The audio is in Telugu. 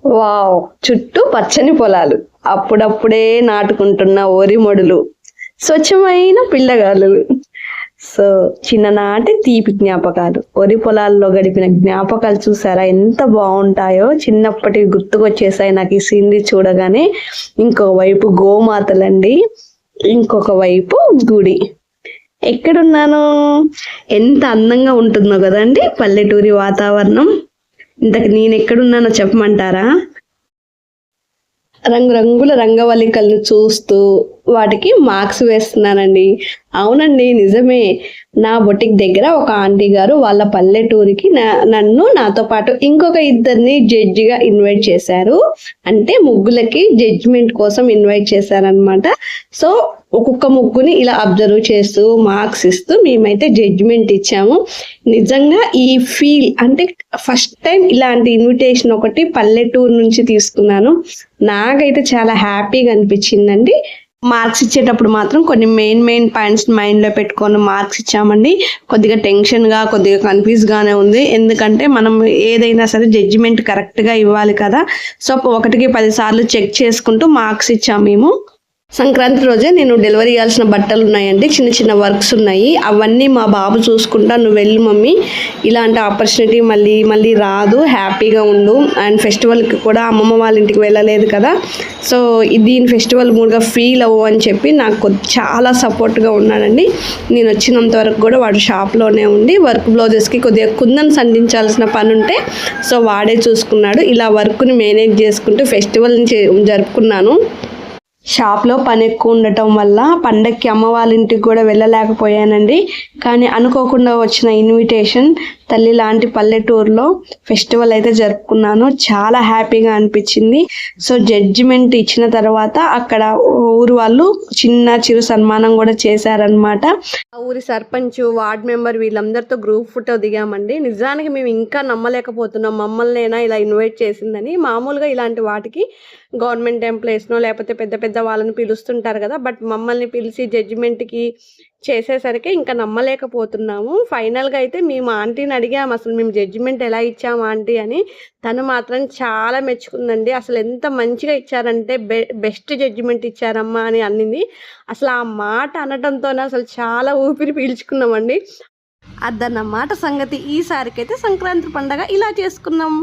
వావ్! చుట్టూ పచ్చని పొలాలు, అప్పుడప్పుడే నాటుకుంటున్న వరి మొడులు, స్వచ్ఛమైన పిల్లగాలులు. సో, చిన్ననాటి తీపి జ్ఞాపకాలు. వరి పొలాల్లో గడిపిన జ్ఞాపకాలు చూసారా ఎంత బావుంటాయో! చిన్నప్పటివి గుర్తుకొచ్చేసాయి నాకు ఈ సీనరీ చూడగానే. ఇంకో వైపు గోమాతలండి. ఇంకొక వైపు గుడి. ఎక్కడున్నాను? ఎంత అందంగా ఉంటుందో కదండి పల్లెటూరి వాతావరణం. ఇంతకు నేనెక్కడున్నానో చెప్పమంటారా? రంగురంగుల రంగవల్లికలను చూస్తూ వాటికి మార్క్స్ వేస్తున్నానండి. అవునండి, నిజమే. నా బొటిక్ దగ్గర ఒక ఆంటీ గారు వాళ్ళ పల్లెటూరికి నన్ను నాతో పాటు ఇంకొక ఇద్దరిని జడ్జిగా ఇన్వైట్ చేశారు. అంటే ముగ్గులకి జడ్జిమెంట్ కోసం ఇన్వైట్ చేశారనమాట. సో ఒక్కొక్క ముగ్గుని ఇలా అబ్జర్వ్ చేస్తూ మార్క్స్ ఇస్తూ మేమైతే జడ్జిమెంట్ ఇచ్చాము. నిజంగా ఈ ఫీల్ అంటే ఫస్ట్ టైం ఇలాంటి ఇన్విటేషన్ ఒకటి పల్లెటూరు నుంచి తీసుకున్నాను. నాకైతే చాలా హ్యాపీగా అనిపించిందండి. మార్క్స్ ఇచ్చేటప్పుడు మాత్రం కొన్ని మెయిన్ పాయింట్స్ మైండ్లో పెట్టుకొని మార్క్స్ ఇచ్చామండి. కొద్దిగా టెన్షన్గా, కొద్దిగా కన్ఫ్యూజ్గానే ఉంది. ఎందుకంటే మనం ఏదైనా సరే జడ్జిమెంట్ కరెక్ట్గా ఇవ్వాలి కదా. సో 1కి 10 సార్లు చెక్ చేసుకుంటూ మార్క్స్ ఇచ్చాము మేము. సంక్రాంతి రోజే నేను డెలివరీ చేయాల్సిన బట్టలు ఉన్నాయండి, చిన్న చిన్న వర్క్స్ ఉన్నాయి. అవన్నీ మా బాబు చూసుకుంటా, నువ్వు వెళ్ళు మమ్మీ, ఇలాంటి ఆపర్చునిటీ మళ్ళీ రాదు, హ్యాపీగా ఉండు. అండ్ ఫెస్టివల్కి కూడా అమ్మమ్మ వాళ్ళ ఇంటికి వెళ్ళలేదు కదా, సో దీని ఫెస్టివల్ మూడ్గా ఫీల్ అవ్వు అని చెప్పి నాకు చాలా సపోర్ట్గా ఉన్నాడండి. నేను వచ్చినంత వరకు కూడా వాడు షాప్లోనే ఉండి వర్క్ బ్లౌజెస్కి కొద్దిగా కుందన్స్ అందించాల్సిన పని ఉంటే సో వాడే చూసుకున్నాడు. ఇలా వర్క్ని మేనేజ్ చేసుకుంటూ ఫెస్టివల్ని జరుపుకున్నాను. షాప్లో పని ఎక్కువ ఉండటం వల్ల పండక్కి అమ్మ వాళ్ళ ఇంటికి కూడా వెళ్ళలేకపోయానండి. కానీ అనుకోకుండా వచ్చిన ఇన్విటేషన్, తల్లి లాంటి పల్లెటూరులో ఫెస్టివల్ అయితే జరుపుకున్నాను. చాలా హ్యాపీగా అనిపించింది. సో జడ్జిమెంట్ ఇచ్చిన తర్వాత అక్కడ ఊరు వాళ్ళు చిరు సన్మానం కూడా చేశారనమాట. ఆ ఊరి సర్పంచ్, వార్డ్ మెంబర్ వీళ్ళందరితో గ్రూప్ ఫోటో దిగామండి. నిజానికి మేము ఇంకా నమ్మలేకపోతున్నాం మమ్మల్నేనా ఇలా ఇన్వైట్ చేసిందని. మామూలుగా ఇలాంటి వాటికి గవర్నమెంట్ ఎంప్లాయీస్నో లేకపోతే పెద్ద వాళ్ళని పిలుస్తుంటారు కదా, బట్ మమ్మల్ని పిలిచి జడ్జిమెంట్కి చేసేసరికి ఇంకా నమ్మలేకపోతున్నాము. ఫైనల్గా అయితే మేము ఆంటీని అడిగాము, అసలు మేము జడ్జిమెంట్ ఎలా ఇచ్చాము ఆంటీ అని. తను మాత్రం చాలా మెచ్చుకుందండి. అసలు ఎంత మంచిగా ఇచ్చారంటే బెస్ట్ జడ్జిమెంట్ ఇచ్చారమ్మా అని అన్నింది. అసలు ఆ మాట అనడంతోనే అసలు చాలా ఊపిరి పీల్చుకున్నామండి. అదన్నమాట సంగతి. ఈసారికైతే సంక్రాంతి పండగ ఇలా చేసుకున్నాం.